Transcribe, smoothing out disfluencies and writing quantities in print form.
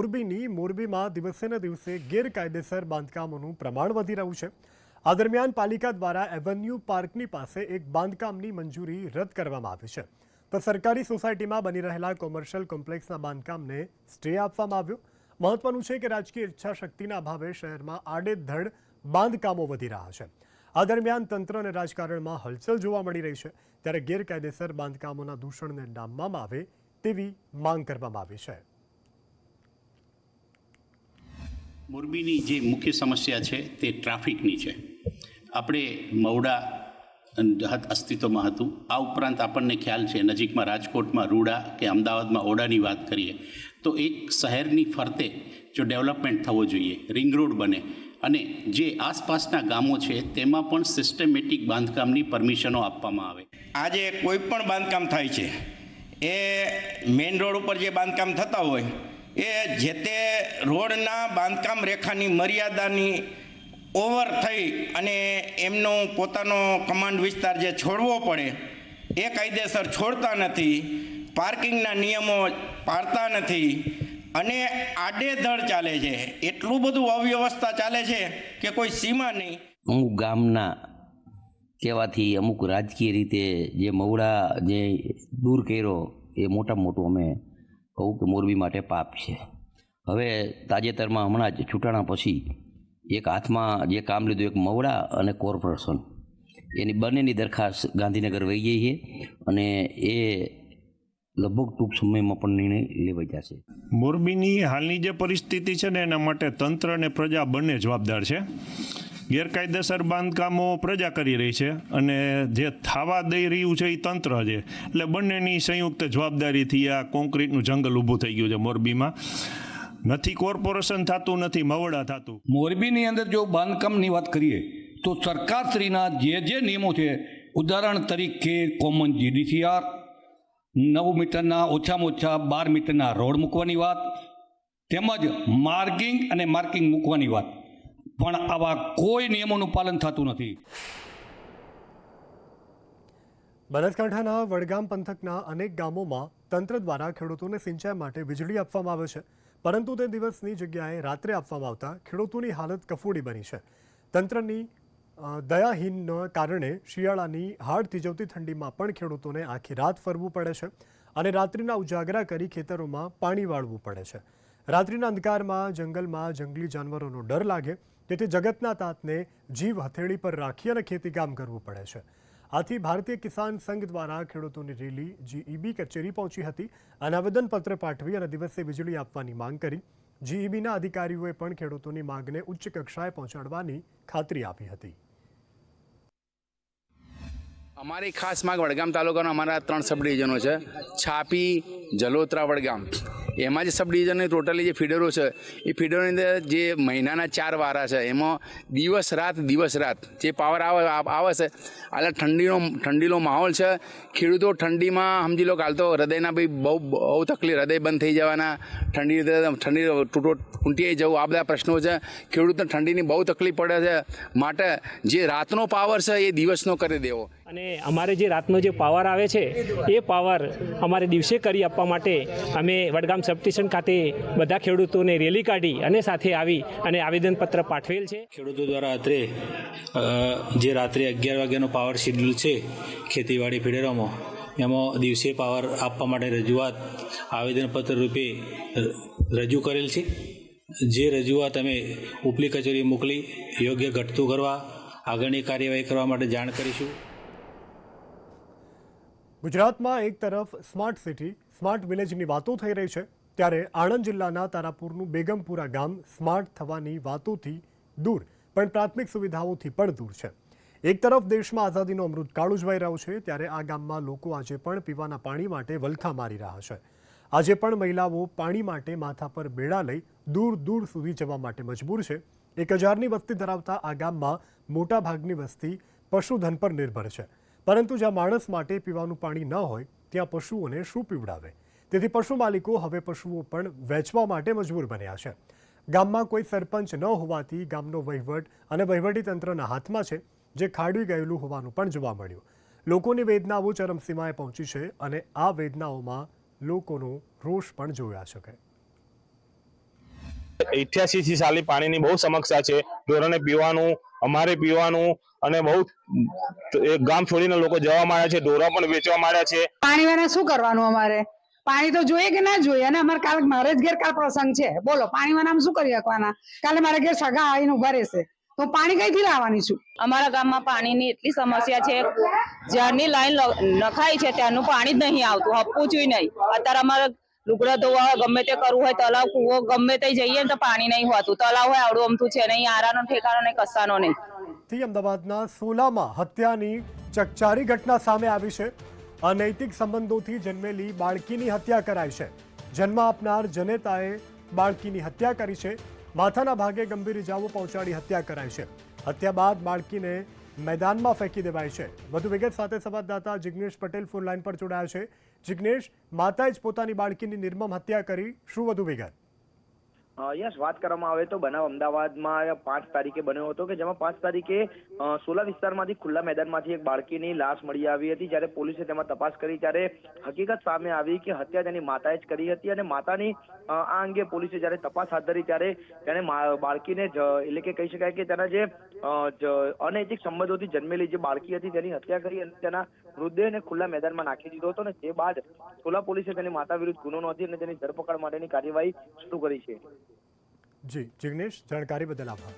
મોરબીમાં દિવસે ને દિવસે ગેરકાયદેસર બાંધકામોનું પ્રમાણ વધી રહ્યું છે। આ દરમિયાન પાલિકા દ્વારા એવન્યુ પાર્કની પાસે એક બાંધકામની મંજૂરી રદ કરવામાં આવી છે, તો સરકારી સોસાયટીમાં બની રહેલા કોમર્શિયલ કોમ્પ્લેક્સના બાંધકામને સ્ટે આપવામાં આવ્યો। મહત્વનું છે કે રાજકીય ઈચ્છાશક્તિના અભાવે શહેરમાં આડેધડ બાંધકામો વધી રહ્યા છે। આ દરમિયાન તંત્ર અને રાજકારણમાં હલચલ જોવા મળી રહી છે, ત્યારે ગેરકાયદેસર બાંધકામોના દૂષણને ડામવામાં આવે તેવી માંગ કરવામાં આવી છે। મોરબીની જે મુખ્ય સમસ્યા છે તે ટ્રાફિકની છે। આપણે મવડા અસ્તિત્વમાં હતું, આ ઉપરાંત આપણને ખ્યાલ છે નજીકમાં રાજકોટમાં રૂડા કે અમદાવાદમાં ઓડાની વાત કરીએ તો એક શહેરની ફરતે જો ડેવલપમેન્ટ થવો જોઈએ, રિંગ રોડ બને અને જે આસપાસના ગામો છે તેમાં પણ સિસ્ટમેટિક બાંધકામની પરમિશનો આપવામાં આવે। આજે કોઈ પણ બાંધકામ થાય છે એ મેઇન રોડ ઉપર જે બાંધકામ થતા હોય એ જે તે રોડના બાંધકામ રેખાની મર્યાદાની ઓવર થઈ અને એમનો પોતાનો કમાન્ડ વિસ્તાર જે છોડવો પડે એ કાયદેસર છોડતા નથી, પાર્કિંગના નિયમો પાળતા નથી અને આડેધડ ચાલે છે। એટલું બધું અવ્યવસ્થા ચાલે છે કે કોઈ સીમા નહીં। અમુક ગામના કહેવાથી અમુક રાજકીય રીતે જે મવડા જે દૂર કર્યો એ મોટામાં મોટું અમે કહું કે મોરબી માટે પાપ છે। હવે તાજેતરમાં હમણાં જ ચૂંટણા પછી એક હાથમાં જે કામ લીધું, એક મવડા અને કોર્પોરેશન, એની બંનેની દરખાસ્ત ગાંધીનગર વહી ગઈ છે અને એ લગભગ ટૂંક સમયમાં પણ નિર્ણય લેવાઈ જશે। મોરબીની હાલની જે પરિસ્થિતિ છે ને એના માટે તંત્ર અને પ્રજા બંને જવાબદાર છે। ગેરકાયદેસર બાંધકામો પ્રજા કરી રહી છે અને જે થવા દઈ રહ્યું છે એ તંત્ર છે, એટલે બંનેની સંયુક્ત જવાબદારીથી આ કોન્ક્રીટનું જંગલ ઊભું થઈ ગયું છે મોરબીમાં। નથી કોર્પોરેશન થતું, નથી મવડા થતું। મોરબીની અંદર જો બાંધકામની વાત કરીએ તો સરકારશ્રીના જે નિયમો છે, ઉદાહરણ તરીકે કોમન GDCR, 9 મીટરના ઓછામાં ઓછા 12 મીટરના રોડ મૂકવાની વાત, તેમજ માર્કિંગ અને માર્કિંગ મૂકવાની વાત, પણ આવા કોઈ નિયમોનું પાલન થતું નથી। બનાસકાંઠાના વડગામ પંથકના અનેક ગામોમાં તંત્ર દ્વારા ખેડૂતોને સિંચાઈ માટે વીજળી આપવામાં આવે છે, પરંતુ તે દિવસની જગ્યાએ રાત્રે આપવામાં આવતા ખેડૂતોની હાલત કફોડી બની છે। તંત્રની દયાહીનના કારણે શિયાળાની હાડ થીજવતી ઠંડીમાં પણ ખેડૂતોને આખી રાત ફરવું પડે છે અને રાત્રિના ઉજાગરા કરી ખેતરોમાં પાણી વાળવું પડે છે। રાત્રિના અંધકારમાં જંગલમાં જંગલી જાનવરોનો ડર લાગે, તેથી જગતના તાતને જીવ હથેળી પર રાખી અને ખેતીકામ કરવું પડે છે। આથી ભારતીય કિસાન સંઘ દ્વારા ખેડૂતોની રેલી GEB કચેરી પહોંચી હતી અને આવેદનપત્ર પાઠવી અને દિવસે વીજળી આપવાની માંગ કરી। GEBના અધિકારીઓએ પણ ખેડૂતોની માંગને ઉચ્ચ કક્ષાએ પહોંચાડવાની ખાતરી આપી હતી। અમારી ખાસ માંગ વડગામ તાલુકાના અમારા 3 સબ ડિવિઝનો છે, છાપી, જલોત્રા, વડગામ। એમાં જે સબ ડિવિઝનની ટોટલી જે ફીડરો છે એ ફીડરોની અંદર જે મહિનાના 4 વારા છે, એમાં દિવસ રાત જે પાવર આવે છે, એટલે ઠંડીનો માહોલ છે। ખેડૂતો ઠંડીમાં સમજી લો કે હાલ તો હૃદયના બી બહુ તકલીફ, હૃદય બંધ થઈ જવાના, ઠંડી ઊંટિયાઈ જવું, આ બધા પ્રશ્નો છે। ખેડૂતને ઠંડીની બહુ તકલીફ પડે છે, માટે જે રાતનો પાવર છે એ દિવસનો કરી દેવો। અને અમારે જે રાતનો જે પાવર આવે છે એ પાવર અમારે દિવસે કરી આપવા માટે અમે વડગામ સબ સ્ટેશન ખાતે બધા ખેડૂતોને રેલી કાઢી અને સાથે આવી અને આવેદનપત્ર પાઠવેલ છે। ખેડૂતો દ્વારા જે રાત્રે 11 વાગ્યાનો પાવર શેડ્યુલ છે ખેતીવાડી ફીડરોમાં, એમાં દિવસે પાવર આપવા માટે રજૂઆત આવેદનપત્ર રૂપે રજૂ કરેલ છે। જે રજૂઆત અમે ઉપલી કચેરી મોકલી યોગ્ય ઘટતું કરવા આગળની કાર્યવાહી કરવા માટે જાણ કરીશું। ગુજરાતમાં એક તરફ સ્માર્ટ સિટી, સ્માર્ટ વિલેજની વાતો થઈ રહી છે, ત્યારે આણંદ જિલ્લાના તારાપુરનું બેગમપુરા ગામ સ્માર્ટ થવાની વાતોથી દૂર પણ પ્રાથમિક સુવિધાઓથી પણ દૂર છે। એક તરફ દેશમાં આઝાદીનો અમૃતકાળ ઉજવાઈ રહ્યો છે, ત્યારે આ ગામમાં લોકો આજે પણ પીવાના પાણી માટે વલખા મારી રહ્યા છે। આજે પણ મહિલાઓ પાણી માટે માથા પર બેડા લઈ દૂર દૂર સુધી જવા માટે મજબૂર છે। 1000ની વસ્તી ધરાવતા આ ગામમાં મોટાભાગની વસ્તી પશુધન પર નિર્ભર છે, પરંતુ જ્યાં માણસ માટે પીવાનું પાણી ન હોય ત્યાં પશુઓને શું પીવડાવે? તેથી પશુ માલિકો હવે પશુઓ પણ વેચવા માટે મજબૂર બન્યા છે। ગામમાં કોઈ સરપંચ ન હોવાથી ગામનો વહીવટ અને વહીવટીતંત્રના હાથમાં છે, જે ખાડવી ગયેલું હોવાનું પણ જોવા મળ્યું। લોકોની વેદનાઓ ચરમસીમાએ પહોંચી છે અને આ વેદનાઓમાં લોકોનો રોષ પણ જોયા શકે। 88 થી સાલી પાણીની બહુ સમસ્યા છે. ઢોરોને પીવાનું, અમારે પીવાનું, અને બહુ ગામ છોડીને લોકો જવા માંડ્યા છે. ઢોરો પણ વેચવા માંડ્યા છે. પાણી વાળા શું કરવાનું? અમારે પાણી તો જોઈએ કે ના જોઈએ? અને અમારે કાલ મારે જ ઘેર કાલ પ્રસંગ છે, બોલો પાણી વાળા શું કરી શકવાના? કાલે મારે ઘેર સગા આવીને ઉભા રહેશે તો પાણી કઈથી લાવવાની છું? અમારા ગામમાં પાણીની એટલી સમસ્યા છે, જ્યારની લાઈન નખાઈ છે ત્યાંનું પાણી જ નહીં આવતું, હપવું જોઈએ નહીં. અત્યારે અમારે લુગડા ધોવા ગમે તે કરવું હોય, તલાવ કૂવો ગમે તે જઈએ ને તો પાણી નહીં હોતું. તલાવ હોય આવડું અમથું છે નહીં, આરાનો ઠેકાણો નહીં, કસાનો નહીં. અમદાવાદના સોલામાં હત્યાની ચકચારી ઘટના સામે આવી છે. અનૈતિક સંબંધોથી જન્મેલી બાળકીની હત્યા કરાઈ છે. જન્મ આપનાર જનેતાએ બાળકીની હત્યા કરી છે. માથાના ભાગે ગંભીર ઇજાઓ પહોંચાડી હત્યા કરાઈ છે. હત્યા બાદ બાળકીને મેદાનમાં ફેંકી દેવાઈ છે. વધુ વિગત સાથે સંવાદદાતા જિગ્નેશ પટેલ ફોન લાઈન પર જોડાયા છે. જિગ્નેશ, માતાએ જ પોતાની બાળકીની નિર્મમ હત્યા કરી, શું વધુ વિગત? યસ, વાત કરવામાં આવે તો બનાવ અમદાવાદમાં 5 તારીખે બન્યો હતો કે જેમાં 5 તારીખે સોલા વિસ્તારમાંથી ખુલ્લા મેદાનમાંથી એક બાળકીની લાશ મળી આવી હતી. જ્યારે પોલીસે તેમાં તપાસ કરી ત્યારે હકીકત સામે આવી કે હત્યા તેની માતાએ જ કરી હતી. અને માતાની આ અંગે પોલીસે જ્યારે તપાસ હાથ ધરી ત્યારે તેણે બાળકીને એટલે કે કહી શકાય કે તેના જે અનૈતિક સંબંધોથી જન્મેલી જે બાળકી હતી તેની હત્યા કરી અને તેના મૃતદેહને ખુલ્લા મેદાનમાં નાખી દીધો હતો. અને તે બાદ સોલા પોલીસે તેની માતા વિરુદ્ધ ગુનો નોંધી અને તેની ધરપકડ માટેની કાર્યવાહી શરૂ કરી છે. જી જિગ્નેશ, જાણકારી બદલ આભાર.